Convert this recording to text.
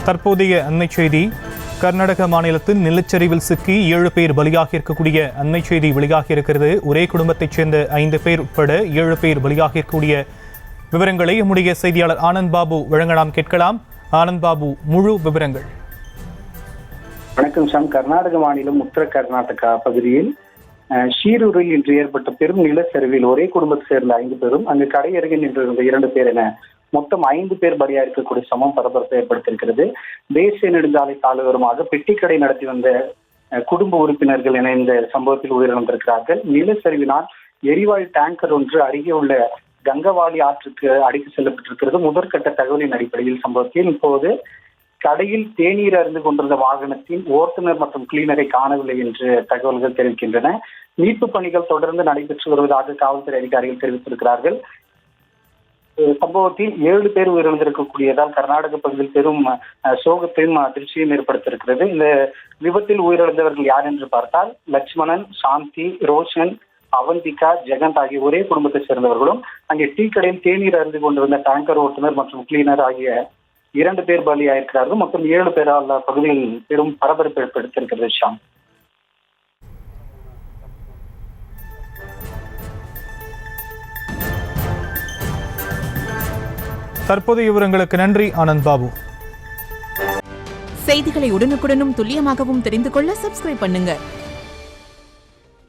தற்போதைய அண்மை செய்தி. கர்நாடக மாநிலத்தில் நிலச்சரிவில் சிக்கி 7 பேர் பலியாகி இருக்கக்கூடிய அண்மை செய்தி வெளியாகி இருக்கிறது. ஒரே குடும்பத்தைச் சேர்ந்த 5 பேர் உட்பட 7 பேர் பலியாகி இருக்கக்கூடிய விவரங்களை நம்முடைய செய்தியாளர் ஆனந்த் பாபு வழங்கலாம், கேட்கலாம். ஆனந்த் பாபு, முழு விவரங்கள். வணக்கம் சாம். கர்நாடக மாநிலம் உத்தர கர்நாடகா பகுதியில் ஷீரூரில் இன்று ஏற்பட்ட பெரும் நிலச்சரிவில் ஒரே குடும்பத்தை சேர்ந்த 5 பேரும் அங்கு கடை அருகே நின்றிருந்த 2 பேர் என மொத்தம் 5 பேர் பலியா இருக்கக்கூடிய சமம் பரபரப்பை ஏற்படுத்தியிருக்கிறது. தேசிய நெடுஞ்சாலை சாலையோரமாக பெட்டிக்கடை நடத்தி வந்த குடும்ப உறுப்பினர்கள் என இந்த சம்பவத்தில் உயிரிழந்திருக்கிறார்கள். நிலச்சரிவினால் எரிவாயு டேங்கர் ஒன்று அருகே உள்ள கங்கவாலி ஆற்றுக்கு அடித்து செல்லப்பட்டிருக்கிறது. முதற்கட்ட தகவலின் அடிப்படையில் சம்பவத்தில் இப்போது கடையில் தேநீர் அருந்து கொண்டிருந்த வாகனத்தின் ஓட்டுநர் மற்றும் கிளீனரை காணவில்லை என்று தகவல்கள் தெரிவிக்கின்றன. மீட்பு பணிகள் தொடர்ந்து நடைபெற்று வருவதாக காவல்துறை அதிகாரிகள் தெரிவித்திருக்கிறார்கள். சம்பவத்தில் 7 பேர் உயிரிழந்திருக்கக்கூடியதால் கர்நாடக பகுதியில் பெரும் சோகத்தையும் அதிர்ச்சியும் ஏற்படுத்தியிருக்கிறது. இந்த விபத்தில் உயிரிழந்தவர்கள் யார் என்று பார்த்தால் லட்சுமணன், சாந்தி, ரோஷன், அவந்திகா, ஜெகந்த் ஆகிய ஒரே குடும்பத்தை சேர்ந்தவர்களும் அங்கே டீ கடையில் தேநீர் அருந்து கொண்டிருந்த டேங்கர் ஓட்டுநர் மற்றும் கிளீனர் ஆகிய 2 பேர் பலியாயிருக்கிறார்கள். மொத்தம் 7 பேரால் பகுதியில் பெரும் பரபரப்பு ஏற்படுத்தியிருக்கிறது. ஷாம், தற்போதைய விவரங்களுக்கு நன்றி ஆனந்த் பாபு. செய்திகளை உடனுக்குடனும் துல்லியமாகவும் தெரிந்து கொள்ள சப்ஸ்கிரைப் பண்ணுங்க.